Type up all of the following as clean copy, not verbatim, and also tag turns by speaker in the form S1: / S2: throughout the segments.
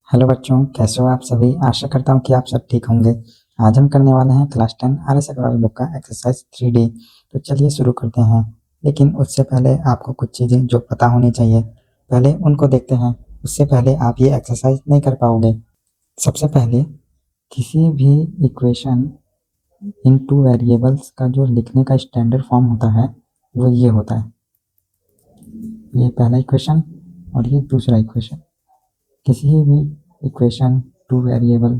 S1: Hello बच्चों, कैसे हो आप सभी। आशा करता हूँ कि आप सब ठीक होंगे। आज हम करने वाले हैं क्लास 10 आर.एस. अग्रवाल बुक का एक्सरसाइज 3D। तो चलिए शुरू करते हैं। लेकिन उससे पहले आपको कुछ चीज़ें जो पता होनी चाहिए, पहले उनको देखते हैं। उससे पहले आप ये एक्सरसाइज नहीं कर पाओगे। सबसे पहले किसी भी इक्वेशन इन टू वेरिएबल्स का जो लिखने का स्टैंडर्ड फॉर्म होता है वो ये होता है। ये पहला इक्वेशन और ये दूसरा इक्वेशन। किसी भी इक्वेशन टू वेरिएबल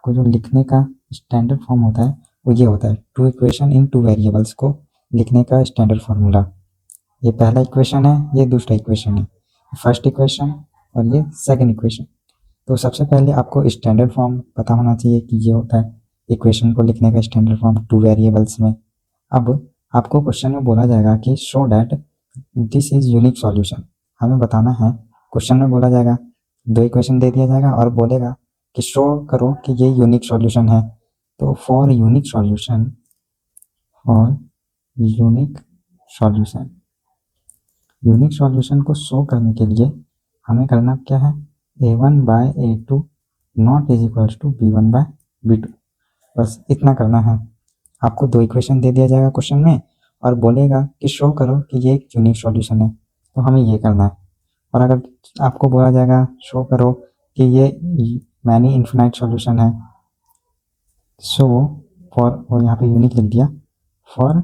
S1: को जो लिखने का स्टैंडर्ड फॉर्म होता है वो ये होता है। Two equation in two variables को लिखने का स्टैंडर्ड फार्मूला। ये पहला इक्वेशन है, ये दूसरा इक्वेशन है। फर्स्ट इक्वेशन और ये सेकंड इक्वेशन। तो सबसे पहले आपको स्टैंडर्ड फॉर्म पता होना चाहिए कि ये होता है इक्वेशन को लिखने का स्टैंडर्ड फॉर्म टू वेरिएबल्स में। अब आपको क्वेश्चन में बोला जाएगा कि show that this is unique solution. हमें बताना है। क्वेश्चन में बोला जाएगा, दो इक्वेशन दे दिया जाएगा और बोलेगा कि शो करो कि ये यूनिक सॉल्यूशन है। तो for unique solution unique solution को शो करने के लिए हमें करना क्या है, a1/a2 not is equals to b1/b2। बस इतना करना है। आपको दो इक्वेशन दे दिया जाएगा क्वेश्चन में और बोलेगा कि शो करो कि ये एक यूनिक सॉल्यूशन है, तो हमें ये करना है। और अगर आपको बोला जाएगा शो करो कि ये मैनी इन्फिनाइट सॉल्यूशन है, सो फॉर, और यहाँ पे यूनिक लिख दिया, फॉर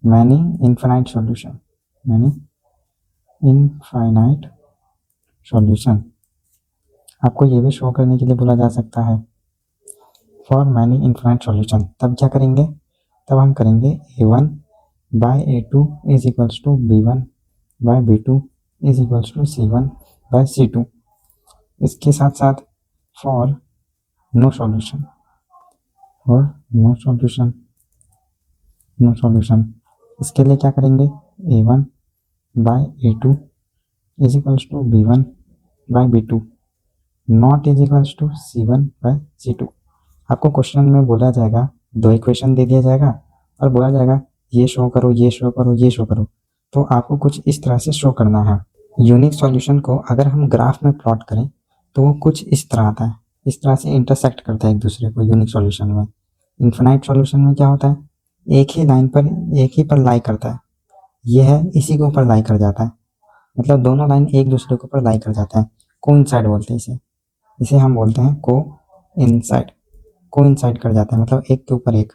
S1: मैनी इन्फिनाइट सॉल्यूशन आपको ये भी शो करने के लिए बोला जा सकता है, फॉर मैनी इन्फिनाइट सॉल्यूशन। तब क्या करेंगे, तब हम करेंगे a1/a2 is equals to b1/b2 is equals to c1/c2। इसके साथ साथ फॉर नो सॉल्यूशन इसके लिए क्या करेंगे, a1/a2 is equals to b1/b2 not is equals to c1/c2। आपको क्वेश्चन में बोला जाएगा, दो इक्वेशन दे दिया जाएगा और बोला जाएगा ये शो करो, ये शो करो, ये शो करो। तो आपको कुछ इस तरह से शो करना है। यूनिक सॉल्यूशन को अगर हम ग्राफ में प्लॉट करें तो वो कुछ इस तरह आता है, इस तरह से इंटरसेक्ट करता है एक दूसरे को यूनिक सॉल्यूशन में। इन्फिनाइट सॉल्यूशन में क्या होता है, एक ही लाइन पर, एक ही पर लाई करता है। ये है, इसी के ऊपर लाई कर जाता है, मतलब दोनों लाइन एक दूसरे के ऊपर लाई कर जाता है। कोइंसाइड बोलते हैं इसे, इसे हम बोलते हैं कोइंसाइड कर जाता है, मतलब एक के ऊपर एक।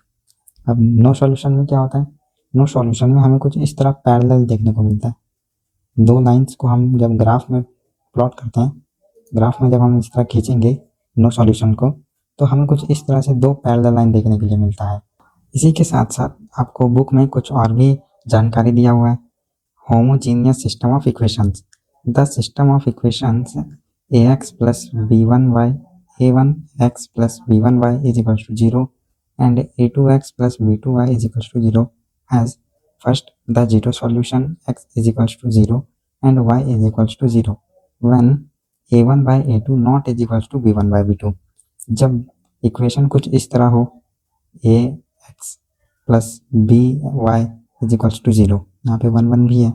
S1: अब नो सॉल्यूशन में क्या होता है, नो सॉल्यूशन में हमें कुछ इस तरह पैरेलल देखने को मिलता है। दो लाइंस को हम जब ग्राफ में प्लॉट करते हैं, ग्राफ में जब हम इस तरह खींचेंगे नो सॉल्यूशन को, तो हमें कुछ इस तरह से दो पैरेलल लाइन देखने के लिए मिलता है। इसी के साथ साथ आपको बुक में कुछ और भी जानकारी दिया हुआ है। Homogeneous system of equations, the system of equations ax plus b1y a1x plus b1y is equals to 0 and a2x plus b2y is equals to 0 as first the zero solution x is equals to 0 and y is equals to 0 when a1/a2 not is equals to b1/b2। जब equation कुछ इस तरह हो, ax plus by is equals to 0, यहाँ पे 1 1 भी है,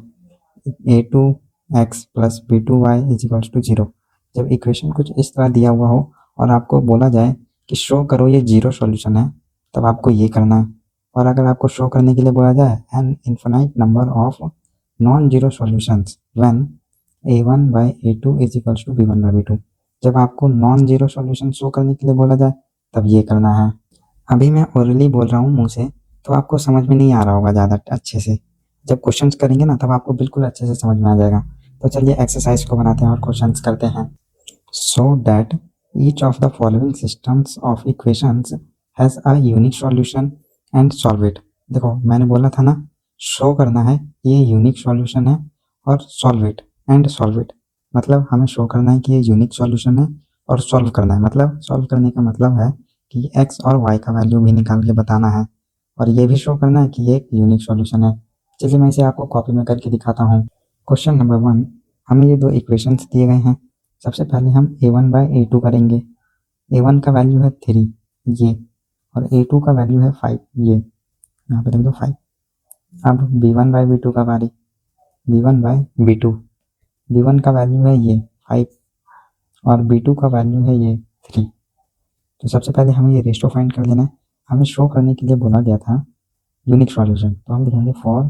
S1: a2x plus b2y is equals to 0। जब इक्वेशन कुछ इस तरह दिया हुआ हो और आपको बोला जाए कि शो करो ये जीरो सॉल्यूशन है, तब आपको ये करना है। और अगर आपको शो करने के लिए बोला जाए an infinite number of non zero solutions when a1/a2 is equals to b1/b2, जब आपको नॉन जीरो सॉल्यूशन शो करने के लिए बोला जाए तब ये करना है। अभी मैं ओरली बोल रहा हूँ मुंह से, तो आपको समझ में नहीं आ रहा होगा ज़्यादा अच्छे से। जब क्वेश्चंस करेंगे ना तब आपको बिल्कुल अच्छे से समझ में आ जाएगा। तो चलिए एक्सरसाइज को बनाते हैं और क्वेश्चंस करते हैं। So that each of the following systems of equations has a unique solution and solve it। देखो मैंने बोला था ना, शो करना है ये यूनिक सॉल्यूशन है और सॉल्व इट, मतलब हमें शो करना है कि ये यूनिक सॉल्यूशन है और सॉल्व करना है, मतलब सॉल्व करने का मतलब है कि x और y का वैल्यू भी निकाल के बताना है और ये भी शो करना है कि ये एक यूनिक सॉल्यूशन है। चलिए मैं इसे आपको कॉपी में करके दिखाता हूँ। क्वेश्चन नंबर 1, हमें ये दो इक्वेशंस दिए गए हैं। सबसे पहले हम a1/a2 करेंगे। a1 का वैल्यू है 3 ये, और a2 का वैल्यू है 5 ये, यहाँ पे देख दो 5। अब b1/b2 का बारी, b1/b2, b1 का वैल्यू है ये 5 और B2 का वैल्यू है ये 3। तो सबसे पहले हमें ये रेशियो फाइंड कर लेना है। हमें शो करने के लिए बोला गया था यूनिक सॉल्यूशन, तो हम लिखेंगे for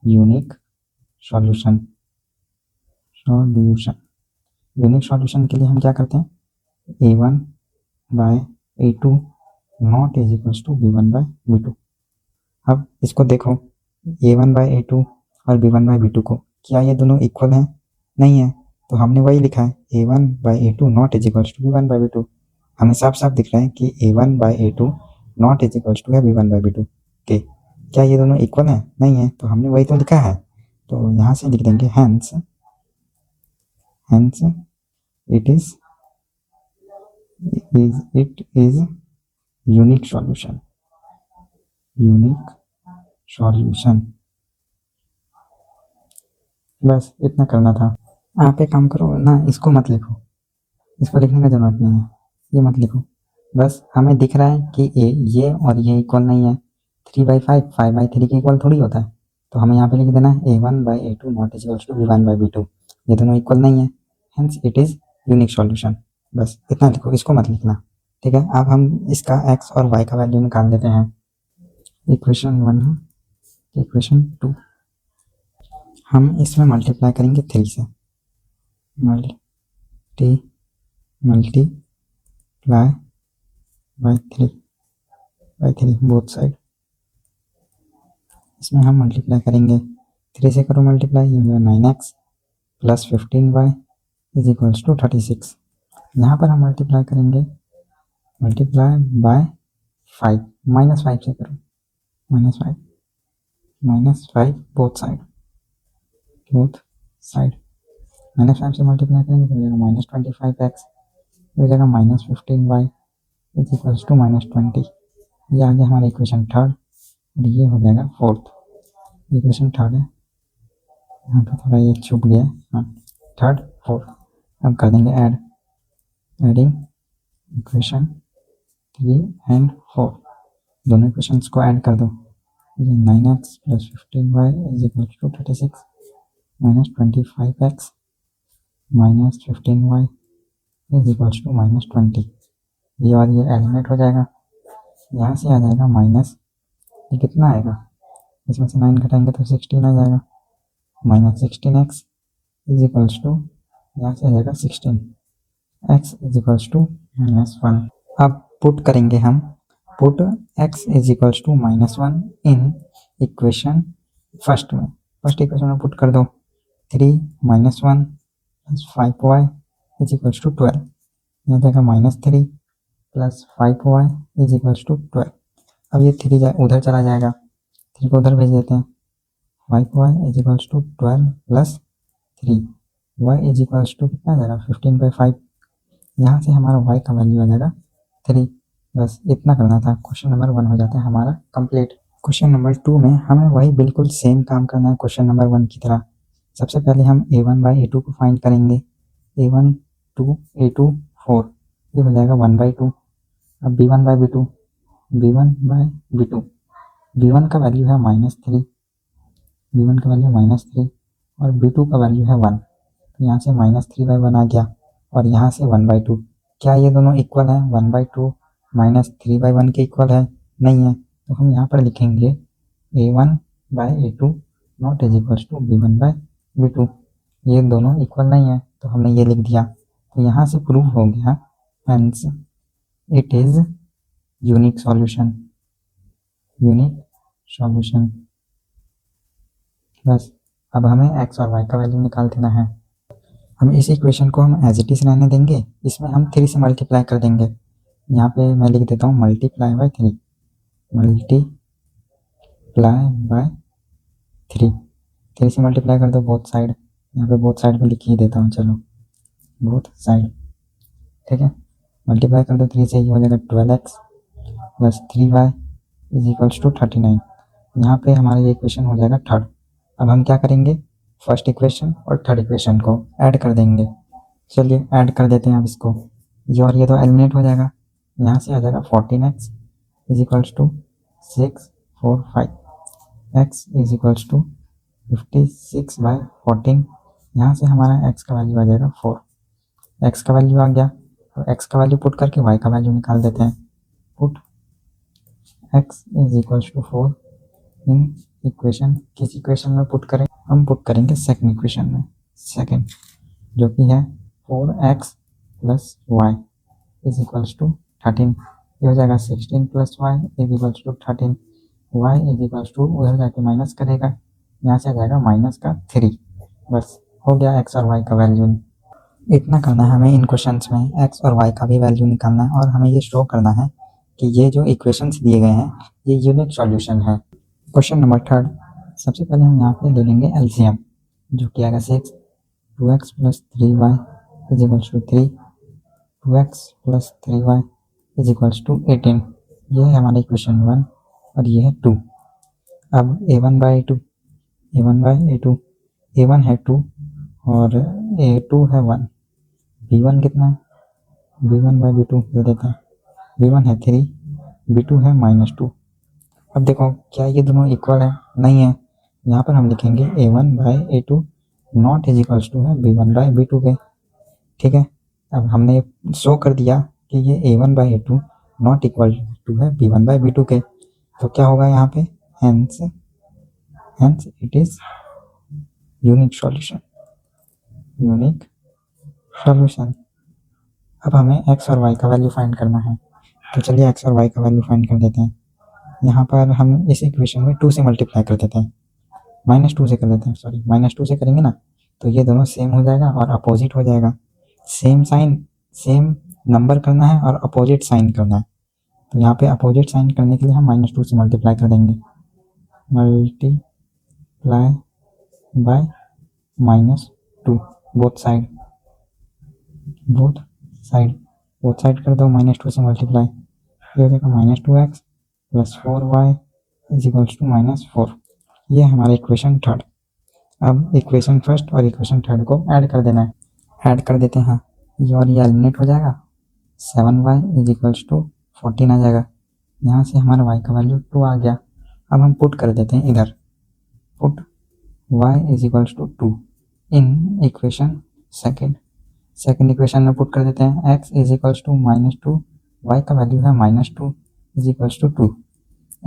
S1: unique solution. Unique solution के लिए हम क्या करते हैं, A1/A2 not is equals to B1/B2। अब इसको देखो, A1/A2 और B1/B2 को, क्या ये दोनों इक्वल हैं? नहीं है, तो हमने वही लिखा है A1/A2 not is equals to B1/B2। हमें साफ साफ दिख रहा है कि A1/A2 not is equals to है B1/B2 के। क्या ये दोनों इक्वल हैं? नहीं है, तो हमने वही तो लिखा है, तो यहाँ से लिख देंगे hence it is unique solution. बस इतना करना था। आप एक काम करो ना, इसको मत लिखो, इसको लिखने का जरूरत नहीं है, ये मत लिखो। बस हमें दिख रहा है कि ये और ये इक्वल नहीं है। 3/5 5/3 के इक्वल थोड़ी होता है, तो हमें यहाँ पे लिख देना है A1/A2 not is equal to B1/B2। ये दोनों इक्वल नहीं है, hence it is unique solution. बस इतना लिखो, इसको मत लिखना। ठीक है, अब हम इसका x और y का वैल्यू निकाल देते हैं। इक्वेशन 1 है, इक्वेशन 2 हम इसमें मल्टीप्लाई करेंगे 3 से, मल्टीप्लाई बाई 3 बोथ साइड। इसमें हम मल्टीप्लाई करेंगे, 3 से करो मल्टीप्लाई, ये होगा 9x plus 15y is equals to 36। यहाँ पर हम मल्टीप्लाई करेंगे, मल्टीप्लाई बाय 5, -5 से करो, -5 बोथ साइड, -5 से मल्टीप्लाई करेंगे तो हो जाएगा -25x, हो जाएगा -15y इज इक्वल्स टू -20। ये आ गया हमारा इक्वेशन 3 और ये हो जाएगा 4th। इक्वेशन 3 है, यहाँ पर थोड़ा ये छुप गया है, हाँ 3rd 4th। अब कर देंगे एडिंग इक्वेशन 3 एंड 4, दोनों इक्वेशंस को ऐड कर दो। 9x plus 15y is equal to 36 -25x minus 15y is equal to -20। ये और ये एलिमिनेट हो जाएगा, यहाँ से आ जाएगा माइनस, ये कितना आएगा, इसमें से 9 घटाएंगे तो 16 आ जाएगा, -16x इज इक्वल्स टू, यहाँ से आ जाएगा 16x इज इक्वल्स टू -1। अब पुट करेंगे हम, put x is equals to -1 in equation first में, फर्स्ट इक्वेशन में पुट कर दो। 3 -1 plus 5y is equals to 12, यहाँ जाएगा -3 plus 5y is equals to 12। अब ये 3 उधर चला जाएगा, 3 को उधर भेज देते हैं, 5y is equals to 12 plus 3y is equals to कितना आ जाएगा 15/5। यहाँ से हमारा y का वैल्यू आ जाएगा 3। बस इतना करना था, क्वेश्चन नंबर 1 हो जाता है हमारा कंप्लीट। क्वेश्चन नंबर 2 में हमें वही बिल्कुल सेम काम करना है क्वेश्चन नंबर 1 की तरह। सबसे पहले हम A1/A2 को फाइंड करेंगे, A1 2 A2 4, ये हो जाएगा 1/2। अब B1/B2, B1 का वैल्यू है -3, B1 का वैल्यू -3 और B2 का वैल्यू है 1, तो यहाँ से -3/1 आ गया और यहाँ से 1/2। क्या ये दोनों इक्वल हैं? 1/2 -3/1 के इक्वल है? नहीं है, तो हम यहाँ पर लिखेंगे A1/A2 not is equals to B1/B2। ये दोनों इक्वल नहीं है, तो हमने ये लिख दिया, तो यहाँ से प्रूव हो गया hence it is unique solution. बस अब हमें x और y का वैल्यू निकाल देना है। हम इस इक्वेशन को हम एज इट इज रहने देंगे, इसमें हम 3 से मल्टीप्लाई कर देंगे। यहाँ पे मैं लिख देता हूँ मल्टीप्लाई बाय 3, 3 से मल्टीप्लाई कर दो बोथ साइड, यहाँ पे बोथ साइड पे लिख ही देता हूँ, चलो बोथ साइड, ठीक है। मल्टीप्लाई कर दो 3 से, ये हो जाएगा 12x plus 3y is equals to 39। यहाँ पे हमारा ये इक्वेशन हो जाएगा 3rd। अब हम क्या करेंगे, फर्स्ट इक्वेशन और 3rd इक्वेशन को ऐड कर देंगे। चलिए ऐड कर देते हैं अब इसको, ये और ये तो एलिमिनेट हो जाएगा, यहाँ से आ जाएगा 14x is equals to 645, x is equals to 56/14। यहाँ से हमारा x का वैल्यू आ जाएगा 4। एक्स का वैल्यू आ गया, तो एक्स का वैल्यू पुट करके वाई का वैल्यू निकाल देते हैं। Put x is equal to 4 in equation, किस इक्वेशन में पुट करें, हम पुट करेंगे सेकंड इक्वेशन में, सेकंड जो कि है 4x plus y is equals to 13, ये हो जाएगा 16 plus y is equals to 13, y is equals to उधर जाके माइनस करेगा, यहाँ से आ जाएगा माइनस का 3, बस हो गया एक्स और वाई का वैल्यू। इतना करना है हमें इन क्वेश्चंस में, एक्स और वाई का भी वैल्यू निकालना है और हमें ये शो करना है कि ये जो इक्वेशंस दिए गए हैं ये यूनिक सॉल्यूशन है। क्वेश्चन नंबर थर्ड, सबसे पहले हम यहाँ पे ले लेंगे एलसीएम, जो कि आएगा 6, 2x plus 3y is equals to 3, 2x plus 3y is equals to 18, ये है हमारा इक्वेशन 1 और ये है 2। अब a1 by two, a1 by a2, a1 है 2 और a2 है 1, b1 कितना है, b1 बाई b2 दे देते हैं, b1 है 3, b2 है -2। अब देखो क्या ये दोनों इक्वल है, नहीं है, यहाँ पर हम लिखेंगे a1 by a2 not is equals to है b1 बाई b2 के, ठीक है। अब हमने शो कर दिया कि ये a1 by a2 not equal to है b1 बाई b2 के, तो क्या होगा यहाँ पे, hence it is unique solution, unique solution. अब हमें x और y का वैल्यू फाइंड करना है, तो चलिए x और y का वैल्यू फाइंड कर देते हैं। यहाँ पर हम इस इक्वेशन में 2 से मल्टीप्लाई कर देते हैं, -2 से कर देते हैं, सॉरी -2 से करेंगे ना तो ये दोनों सेम हो जाएगा और अपोजिट हो जाएगा, सेम साइन सेम नंबर करना है और अपोजिट साइन करना है, तो यहाँ पे अपोजिट साइन करने के लिए हम -2 से मल्टीप्लाई कर देंगे, मल्टीप्लाई बाय -2 बोथ साइड कर दो, -2 से मल्टीप्लाई, ये हो जाएगा -2x plus 4y is equals to -4, ये है हमारा इक्वेशन थर्ड। अब इक्वेशन फर्स्ट और इक्वेशन थर्ड को ऐड कर देना है, ऐड कर देते हैं, ये और ये एलिमिनेट हो जाएगा, 7y इज इक्वल्स टू 14 आ जाएगा, यहाँ से हमारा y का वैल्यू 2 आ गया। अब हम पुट कर देते हैं इधर, put y is equals to 2 in equation second equation में पुट कर देते हैं, x is equals to -2, y का वैल्यू है -2 is equals to 2,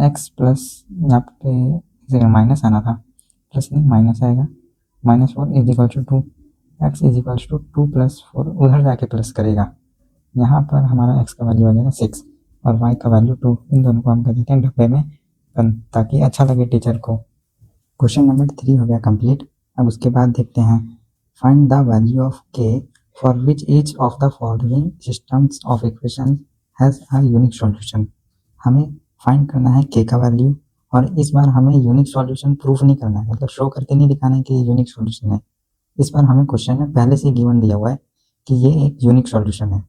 S1: x plus यहाँ पे माइनस आना था, प्लस नहीं माइनस आएगा, -4 is equal to 2, x is equals to 2 plus 4 उधर जाके प्लस करेगा, यहाँ पर हमारा x का वैल्यू आ जाएगा 6 और y का वैल्यू 2, इन दोनों को हम कर देते हैं डब्बे में ताकि अच्छा लगे टीचर को। क्वेश्चन नंबर 3 हो गया कंप्लीट। अब उसके बाद देखते हैं, find the value of k for which each of the following systems of equation has a unique solution. हमें फाइंड करना है k का वैल्यू और इस बार हमें यूनिक सॉल्यूशन प्रूफ नहीं करना है, मतलब शो करके नहीं दिखाना है कि ये यूनिक सॉल्यूशन है, इस बार हमें क्वेश्चन में पहले से गिवन दिया हुआ है कि ये एक यूनिक सॉल्यूशन है,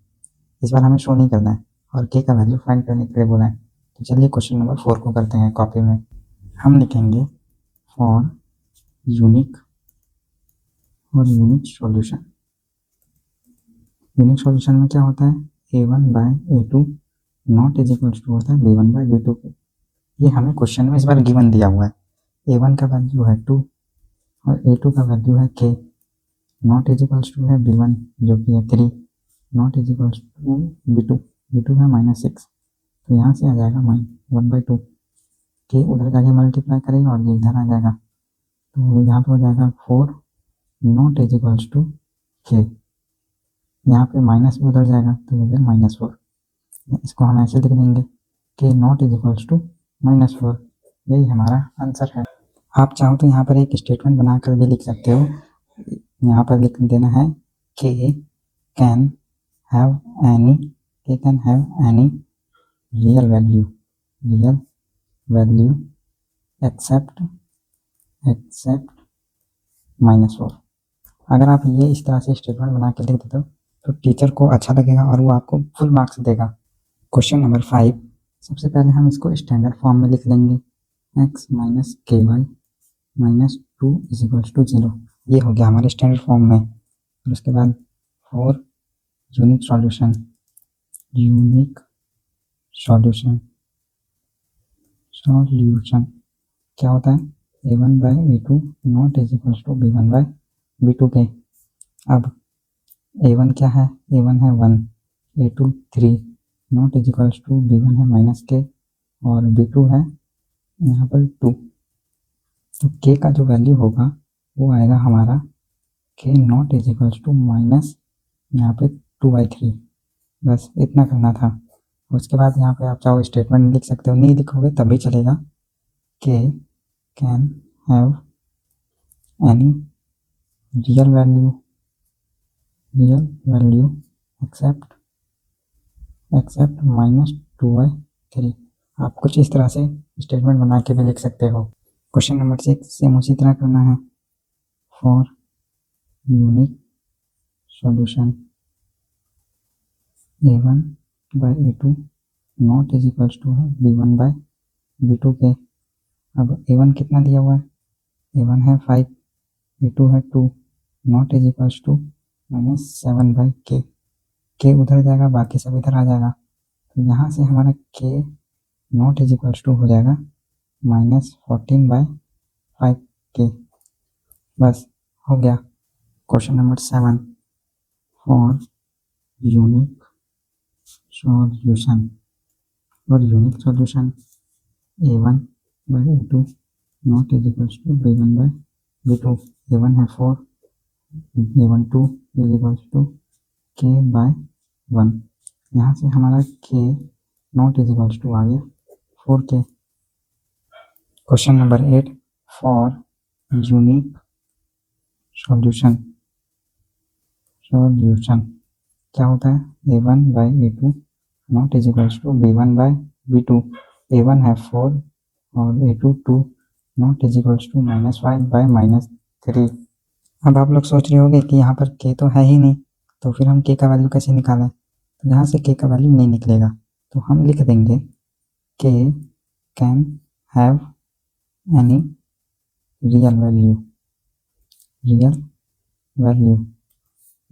S1: इस बार हमें शो नहीं करना है और k का वैल्यू फाइंड करने के लिए बोला है। तो चलिए क्वेश्चन नंबर 4 को करते हैं, कॉपी में हम लिखेंगे फॉर यूनिक और यूनिक सॉल्यूशन। यूनिक सॉल्यूशन में क्या होता है, a1 by a2 not is equals to होता है b1 बाय b2 के, ये हमें क्वेश्चन में इस बार गिवन दिया हुआ है, a1 का वैल्यू है 2 और a2 का वैल्यू है k, not is equals to है b1 जो कि है 3, not is equals to b2 है -6, तो यहाँ से आ जाएगा -1/2, k उधर जाके मल्टीप्लाई करेगा और ये इधर आ जाएगा, तो यहाँ पे हो जाएगा 4 not is equals to k, यहाँ पे माइनस भी उधर जाएगा तो हो जाएगा -4, इसको हम ऐसे लिख देंगे k not is equals to -4, यही हमारा आंसर है। आप चाहो तो यहाँ पर एक स्टेटमेंट बनाकर भी लिख सकते हो, यहाँ पर लिख देना है k can have any real value except -4। अगर आप ये इस तरह से स्टेटमेंट बना के लिख देते हो तो टीचर को अच्छा लगेगा और वो आपको फुल मार्क्स देगा। क्वेश्चन नंबर 5, सबसे पहले हम इसको स्टैंडर्ड फॉर्म में लिख लेंगे, x minus ky minus 2 is equals to 0, ये हो गया हमारे स्टैंडर्ड फॉर्म में। और उसके बाद फॉर यूनिक सॉल्यूशन क्या होता है, a1 by a2 not is equals to b1 by b2 के। अब A1 क्या है, A1 है 1, A2 3, not is equals to B1 है -k और B2 है यहाँ पर 2। तो k का जो वैल्यू होगा वो आएगा हमारा k not is equals to minus यहाँ पे 2/3। बस इतना करना था। उसके बाद यहाँ पे आप चाहो स्टेटमेंट लिख सकते हो, नहीं लिखोगे तब भी चलेगा। k can have any real value except -2/3। आप कुछ इस तरह से स्टेटमेंट बना के भी लिख सकते हो। क्वेश्चन नंबर 6 सेम उसी तरह करना है। For unique solution A1/A2 not is equals to है B1/B2 के। अब A1 कितना दिया हुआ है, A1 है 5, A2 है 2, not is equals to -7/k। k उधर जाएगा, बाकी सब इधर आ जाएगा, तो यहाँ से हमारा k not is equals to हो जाएगा -14/5k। बस हो गया। Question number 7 for unique solution A1/A2 not is equals to B1/B2। A1 है 4, A1 2 is equals to k/1। यहाँ से हमारा k not is equals to आ गया 4k। Question number 8 for unique solution क्या होता है, A1/A2 not is equals to B1/B2। A1 है 4 और A2 2, not is equals to -5/-3। अब आप लोग सोच रहे होंगे कि यहाँ पर k तो है ही नहीं, तो फिर हम k का वैल्यू कैसे निकालें। तो यहाँ से k का वैल्यू नहीं निकलेगा, तो हम लिख देंगे k can have any real value.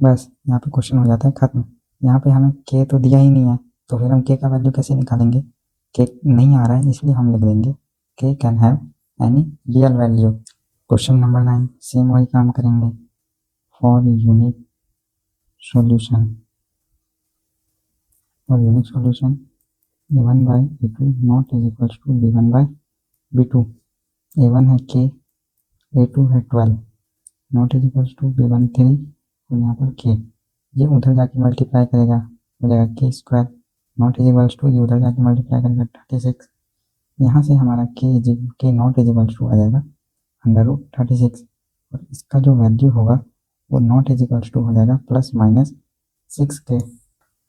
S1: बस यहाँ पे क्वेश्चन हो जाता है खत्म। यहाँ पे हमें k तो दिया ही नहीं है, तो फिर हम k का वैल्यू कैसे निकालेंगे। k नहीं आ रहा है, इसलिए हम लिख देंगे k can have any real value. Question number 9 same वही काम करेंगे। For unique solution A1/A2 not is equals to B1/B2। A1 है k, A2 है 12, not is equals to B1/3 और यहाँ पर k। ये उधर जाके मल्टीप्लाई करेगा, हो जाएगा k², not is equals to ये उधर जाके मल्टीप्लाई करेगा 36। यहाँ से हमारा k not is equals to आ जाएगा √36 और इसका जो वैल्यू होगा वो नॉट इज इक्वल्स टू हो जाएगा +-6k।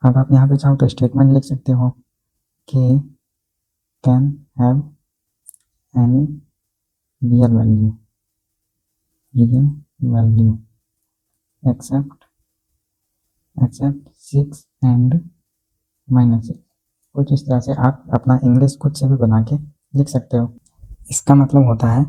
S1: अब आप यहाँ पे चाहो तो स्टेटमेंट लिख सकते हो, k can have any real value except 6 and -6। कुछ इस तरह से आप अपना इंग्लिश खुद से भी बना के लिख सकते हो। इसका मतलब होता है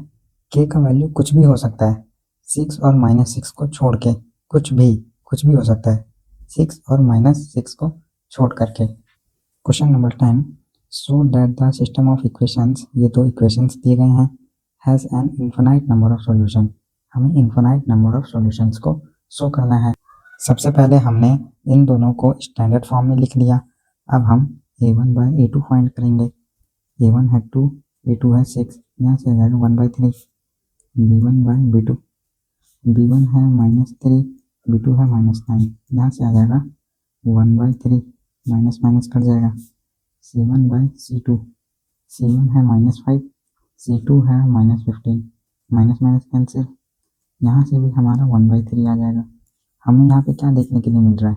S1: k का वैल्यू कुछ भी हो सकता है, 6 और -6 को छोड़ के कुछ भी हो सकता है, 6 और -6 को छोड़ करके। Question number 10 so that the system of equations, ये दो इक्वेशंस दिए गए हैं, has an infinite number of solution. हमें इन्फिनाइट नंबर ऑफ सॉल्यूशंस को शो करना है। सबसे पहले हमने इन दोनों को स्टैंडर्ड फॉर्म में लिख लिया। अब हम A1/A2 फाइंड करेंगे। A1 है 2, A2 है 6, यहाँ से आ जाएगा 1/3। B1/B2, B1 है -3, B2 है -9, यहाँ से आ जाएगा 1/3, माइनस कट जाएगा। C1/C2, C1 है -5, C2 है -15, माइनस कैंसिल, यहाँ से भी हमारा 1/3 आ जाएगा। हमें यहाँ पे क्या देखने के लिए मिल रहा है,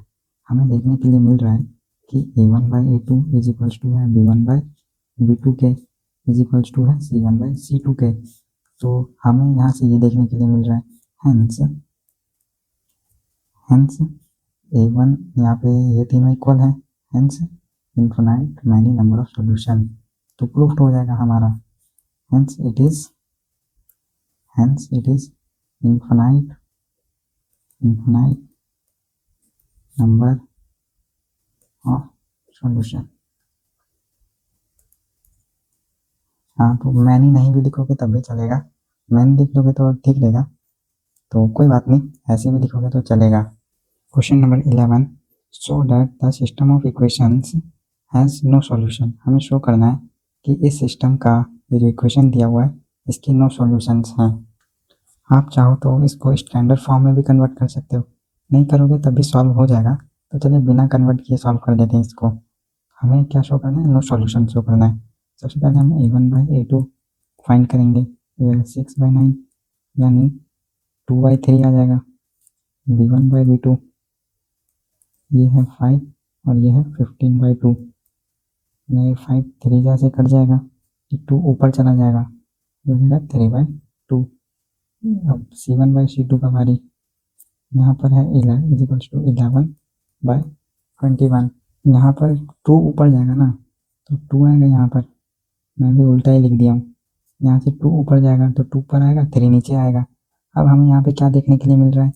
S1: हमें देखने के लिए मिल रहा है कि A1/A2 इज इक्वल्स टू है B1/B2 के इज इक्वल्स टू है C1/C2 के। तो हमें यहाँ से ये देखने के लिए मिल रहा है, हेंस A1 यहाँ पे ये तीनों इक्वल है, hence infinite many number of solution. तो प्रूफ हो जाएगा हमारा, hence it is infinite number of solution. हाँ, तो मैनी नहीं भी लिखोगे तब भी चलेगा, मैनी लिख लोगे तो ठीक रहेगा, तो कोई बात नहीं, ऐसे भी लिखोगे तो चलेगा। Question number 11, show that the system of equations has no solution. हमें शो करना है कि इस सिस्टम का ये जो इक्वेशन दिया हुआ है इसकी नो सॉल्यूशंस हैं। आप चाहो तो इसको स्टैंडर्ड फॉर्म में भी कन्वर्ट कर सकते हो, नहीं करोगे तब भी सॉल्व हो जाएगा। तो चलिए बिना कन्वर्ट किए सॉल्व कर देते हैं इसको। हमें क्या शो करना है, नो सॉल्यूशन शो करना है। सबसे पहले हम a1/a2 फाइंड करेंगे, 6/9 यानी 2/3 आ जाएगा। b1/b2 ये है 5 और ये है 15/2। ये 5 3 जा से कट जाएगा, 2 ऊपर चला जाएगा, हो जाएगा 3/2। अब c1/c2 का बारी, यहाँ पर है 11/21। यहाँ पर 2 ऊपर जाएगा ना, तो 2 आएगा यहाँ पर। मैं भी उल्टा ही लिख दिया हूँ, यहाँ से 2 ऊपर जाएगा तो 2 पर आएगा, 3 नीचे आएगा। अब हमें यहाँ पे क्या देखने के लिए मिल रहा है,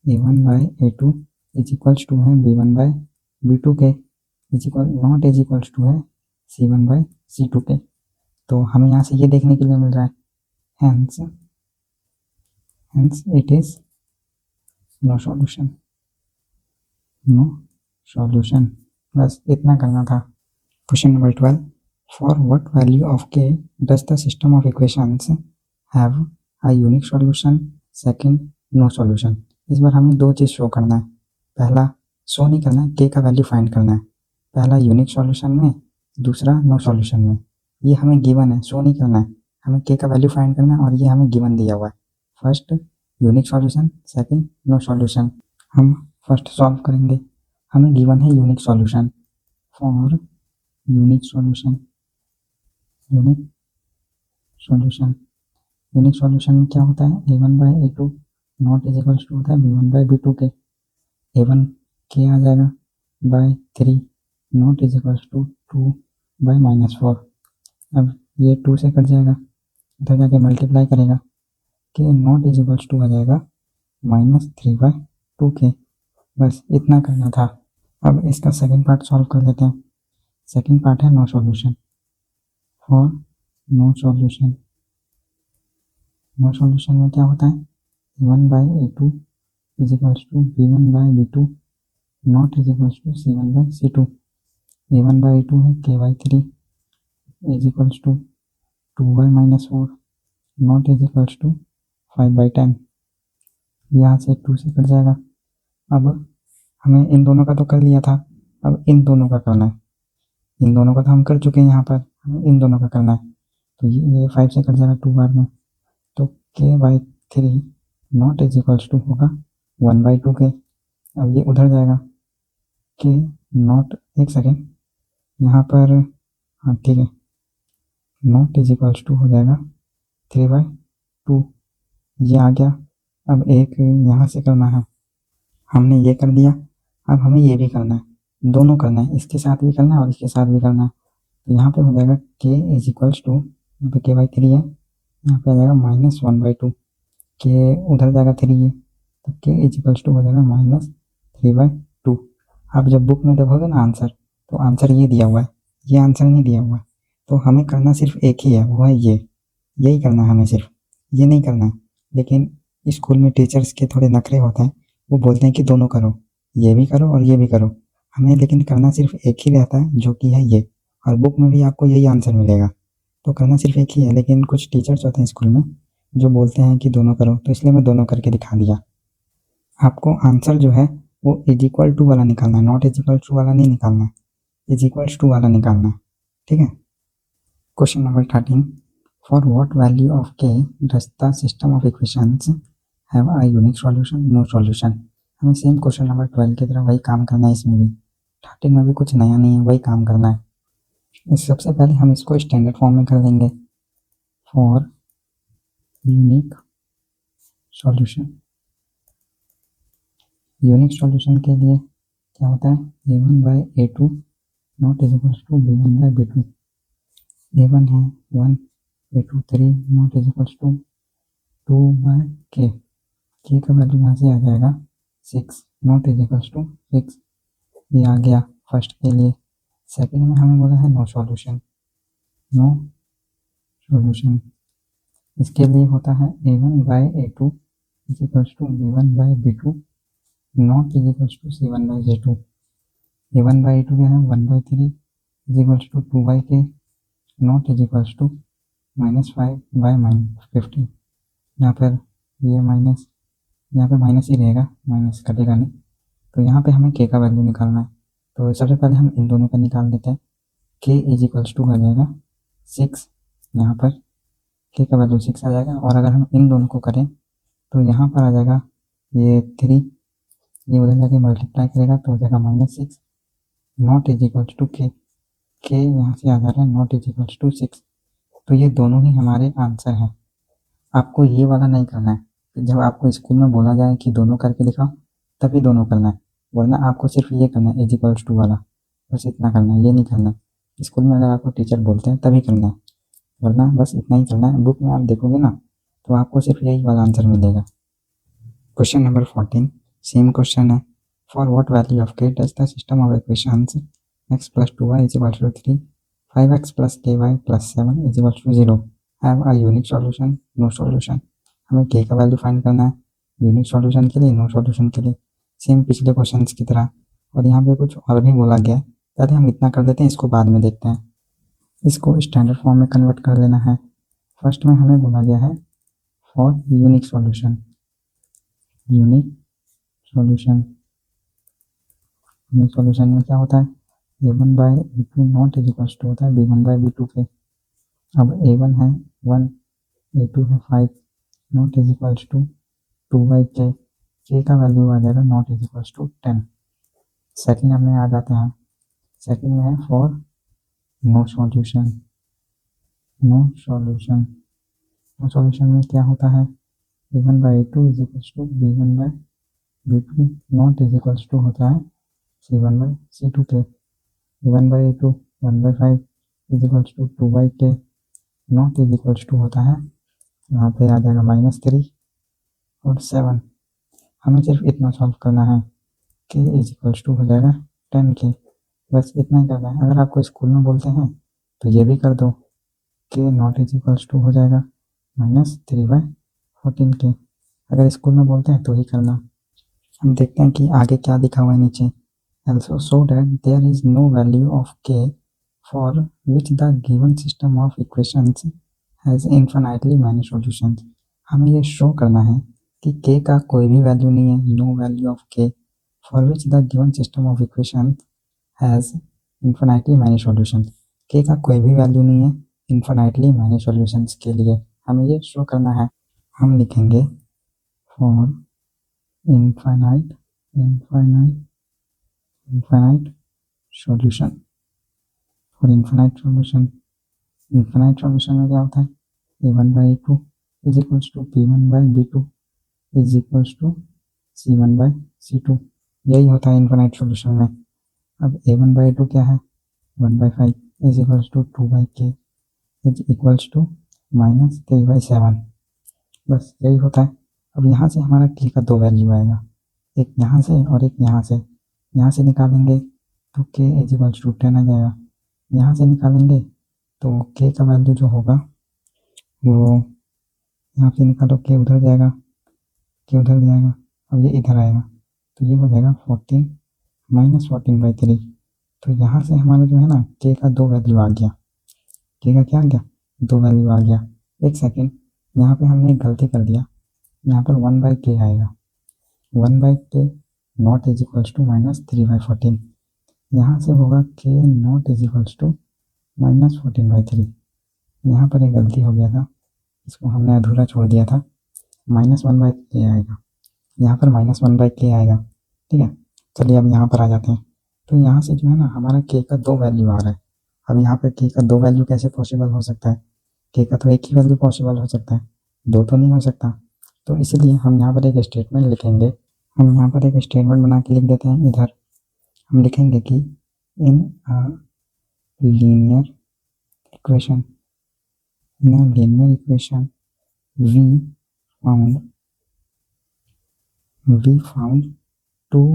S1: a1/a2 इज इक्वल्स टू है b1/b2 के, is equal not is equals to है c1/c2 के। तो हमें यहाँ से ये देखने के लिए मिल रहा है, hence it is no solution। बस इतना करना था। Question number 12, for what value of k does the system of equations have a unique solution, second no solution. इस बार हमें दो चीज़ शो करना है। पहला शो नहीं करना है, k का वैल्यू फाइंड करना है। पहला यूनिक सॉल्यूशन में, दूसरा नो सॉल्यूशन में। ये हमें गिवन है, शो नहीं करना है, हमें k का वैल्यू फाइंड करना है और ये हमें गिवन दिया हुआ है। First unique solution, second no solution. हम फर्स्ट सॉल्व करेंगे। हमें गिवन है unique solution. For unique solution में क्या होता है, a1/a2 not is equals to होता है b1/b2 के। a1 k आ जाएगा by 3 not is equals to 2/-4। अब ये 2 से कट जाएगा, इधर जाके मल्टीप्लाई करेगा, k not is equals to आ जाएगा -3/2 के। बस इतना करना था। अब इसका सेकंड पार्ट सॉल्व कर लेते हैं। सेकंड पार्ट है no solution. For no solution में क्या होता है, a1/a2 is equals to b1/b2 not is equals to c1/c2। a1/a2 है k/3 is equals to 2/-4 not is equals to 5/10। यहाँ से 2 से कट जाएगा। अब हमें इन दोनों का तो कर लिया था, अब इन दोनों का करना है। इन दोनों का तो हम कर चुके हैं, यहाँ पर हमें इन दोनों का करना है। तो ये 5 से कट जाएगा 2 बार में, तो k/3 not is equals to होगा 1/2 के। अब ये उधर जाएगा, k नॉट, एक सेकेंड यहाँ पर, हाँ ठीक है, नॉट इज इक्वल्स टू हो जाएगा 3/2। ये आ गया। अब एक यहाँ से करना है, हमने ये कर दिया, अब हमें ये भी करना है, दोनों करना है, इसके साथ भी करना है और इसके साथ भी करना है। तो यहाँ पे हो जाएगा k इज इक्वल्स टू, यहाँ पे k/3 है, यहाँ पे आ जाएगा -1/2। k उधर जाएगा 3 है, तो k इज इक्वल्स टू हो जाएगा -3/2। आप जब बुक में देखोगे ना आंसर, तो आंसर ये दिया हुआ है, ये आंसर नहीं दिया हुआ है। तो हमें करना सिर्फ एक ही है, वो है यही करना है हमें, सिर्फ ये नहीं करना है। लेकिन स्कूल में टीचर्स के थोड़े नखरे होते हैं, वो बोलते हैं कि दोनों करो, ये भी करो और ये भी करो। हमें लेकिन करना सिर्फ एक ही रहता है, जो कि है ये, और बुक में भी आपको यही आंसर मिलेगा। तो करना सिर्फ एक ही है, लेकिन कुछ टीचर्स होते हैं स्कूल में जो बोलते हैं कि दोनों करो, तो इसलिए मैं दोनों करके दिखा दिया। आपको आंसर जो है वो इज इक्वल टू वाला निकालना है, नॉट इज इक्वल टू वाला नहीं निकालना है, इज इक्वल टू वाला निकालना है, ठीक है। Question number 13, for what value of k does the system of equations have a unique solution, no solution. हमें सेम क्वेश्चन नंबर 12 की तरह वही काम करना है, इसमें भी 13 में भी कुछ नया नहीं है, वही काम करना है। सबसे पहले हम इसको स्टैंडर्ड फॉर्म में कर देंगे। फॉर यूनिक सॉल्यूशन के लिए क्या होता है, a1/a2 not is equal to b1/b2। a1 है 1, a2 3 not is equal to 2/k। k का वैल्यू यहाँ से आ जाएगा 6 नॉट इज इक्वल टू 6। ये आ गया फर्स्ट के लिए। सेकंड में हमें बोला है नो सॉल्यूशन। इसके लिए होता है a1/a2 is equal to b1/b2 not is equals to C1/J2। A1/A2 क्या है 1/3 is equals to 2/K। Not is equals to -5/-50। यहाँ पर ये माइनस, यहाँ पर माइनस ही रहेगा, माइनस कटेगा नहीं। तो यहाँ पे हमें K का वैल्यू निकालना है। तो सबसे पहले हम इन दोनों का निकाल देते हैं। K इज इक्वल्स टू आ जाएगा 6, यहाँ पर K का वैल्यू 6 आ जाएगा। और अगर हम इन दोनों को करें तो यहाँ पर आ जाएगा ये 3, ये उधर जाके मल्टीप्लाई करेगा तो हो जाएगा -6। Not is equals to K, K यहाँ से आ जा रहा है नॉट इज इक्वल्स टू 6। तो ये दोनों ही हमारे आंसर हैं। आपको ये वाला नहीं करना है। जब आपको स्कूल में बोला जाए कि दोनों करके दिखाओ तभी दोनों करना है, वरना आपको सिर्फ ये करना है इज इक्वल्स टू वाला, बस इतना करना है, ये नहीं करना है। स्कूल में अगर आपको टीचर बोलते हैं तभी करना है, वरना बस इतना ही करना है। बुक में आप देखोगे ना तो आपको सिर्फ यही वाला आंसर मिलेगा। क्वेश्चन नंबर 14 सेम क्वेश्चन है। For what value of K does the system of equations x + 2y = 3, 5x + ky + 7 = 0 have a unique solution, no solution. हमें K का वैल्यू फाइंड करना है, यूनिक सॉल्यूशन के लिए, नो सॉल्यूशन के लिए, same पिछले क्वेश्चंस की तरह। और यहाँ पे कुछ और भी बोला गया है, पहले हम इतना कर देते हैं, इसको बाद में देखते हैं। इसको स्टैंडर्ड फॉर्म में कन्वर्ट कर लेना है। फर्स्ट में हमें बोला गया है for unique solution, unique solution. Unique solution में क्या होता है A1/A2 not is equals to होता है B1/B2 के। अब A1 है 1, A2 है 5 not is equals to 2/K। K का वैल्यू आ जाएगा not is equals to 10। Second हमें आ जाते हैं, सेकेंड में है for no solution, no solution. No solution में क्या होता है A1/A2 is equals to B1/B2 not is equals to होता है C1/C2 के। A1/A2 1/5 is equals to 2/K not is equals to होता है, यहाँ पे आ जाएगा -3 और 7। हमें सिर्फ इतना सॉल्व करना है, K इज इक्वल्स टू हो जाएगा 10K। बस इतना ही करना है। अगर आपको स्कूल में बोलते हैं तो ये भी कर दो, K not is equals to हो जाएगा -3/14K। अगर स्कूल में बोलते हैं तो ही करना। हम देखते हैं कि आगे क्या दिखा हुआ है नीचे। Also show that there is no value of K for which the given system of equations has infinitely many solutions। हमें ये शो करना है कि K का कोई भी वैल्यू नहीं है, no value of K for which the given system of equations has infinitely many solutions। K का कोई भी वैल्यू नहीं है infinitely many solutions के लिए, हमें ये शो करना है। हम लिखेंगे for infinite solution, for infinite solution. Infinite solution में क्या होता है A1/A2 is equals to B1/B2 is equals to C1/C2, यही होता है इन्फिनाइट सॉल्यूशन में। अब A1/A2 क्या है 1/5 is equals to 2/K is equals to -3/7, बस यही होता है। अब यहाँ से हमारा K का दो वैल्यू आएगा, एक यहाँ से और एक यहाँ से। यहाँ से निकालेंगे तो K इज इक्वल्स टू 10 आ जाएगा, यहाँ से निकालेंगे तो K का वैल्यू जो होगा वो यहाँ से निकालो, K उधर जाएगा, K उधर जाएगा, अब ये इधर आएगा तो ये हो जाएगा 14 -14/3। तो यहाँ से हमारा जो है ना K का दो वैल्यू आ गया, K का क्या आ गया दो वैल्यू आ गया। एक सेकेंड, यहाँ पे हमने एक गलती कर दिया, यहाँ पर 1/K आएगा, 1/K not is equals to -3/14। यहाँ से होगा K not is equals to -14/3। यहाँ पर एक गलती हो गया था, इसको हमने अधूरा छोड़ दिया था, -1/K आएगा, यहाँ पर -1/K आएगा। ठीक है, चलिए अब यहाँ पर आ जाते हैं। तो यहाँ से जो है ना हमारा K का दो वैल्यू आ रहा है। अब यहाँ पर K का दो वैल्यू कैसे पॉसिबल हो सकता है, K का तो एक ही वैल्यू पॉसिबल हो सकता है, दो तो नहीं हो सकता। तो इसलिए हम यहाँ पर एक स्टेटमेंट लिखेंगे, हम यहाँ पर एक स्टेटमेंट बना के लिख देते हैं। इधर हम लिखेंगे कि in a linear equation, we found two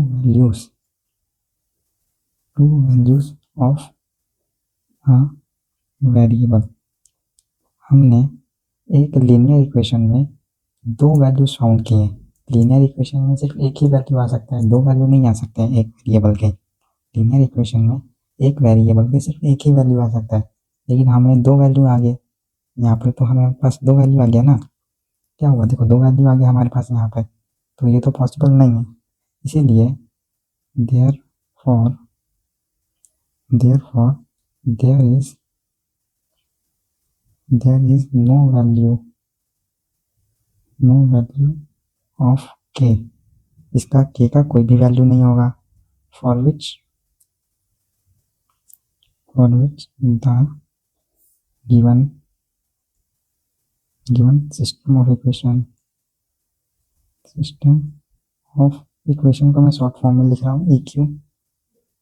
S1: values of a variable। हमने एक लीनियर इक्वेशन में दो वैल्यूज फाउंड किए, लीनियर इक्वेशन में सिर्फ एक ही वैल्यू आ सकता है, दो वैल्यू नहीं आ सकते हैं एक वेरिएबल के। लीनियर इक्वेशन में एक वेरिएबल के सिर्फ एक ही वैल्यू आ सकता है, लेकिन हमें दो वैल्यू आ गए यहाँ पर, तो हमारे पास दो वैल्यू आ गया ना। क्या हुआ, देखो दो वैल्यू आ गया हमारे पास यहाँ पे, तो ये तो पॉसिबल नहीं है। इसीलिए therefore there is no value of k, इसका k का कोई भी वैल्यू नहीं होगा। for which the given system of equation को मैं शॉर्ट फॉर्म में लिख रहा हूँ EQ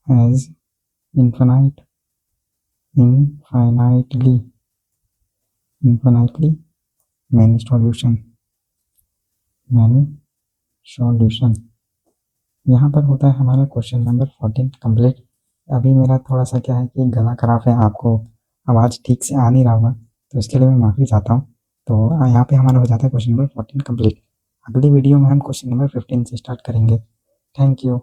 S1: has infinitely many solution। यहाँ पर होता है हमारा क्वेश्चन नंबर 14 कंप्लीट। अभी मेरा थोड़ा सा क्या है कि गला खराब है, आपको आवाज़ ठीक से आ नहीं रहा होगा, तो इसके लिए मैं माफ़ी चाहता हूँ। तो यहाँ पे हमारा हो जाता है क्वेश्चन नंबर 14 कंप्लीट। अगली वीडियो में हम क्वेश्चन नंबर 15 से स्टार्ट करेंगे। Thank you.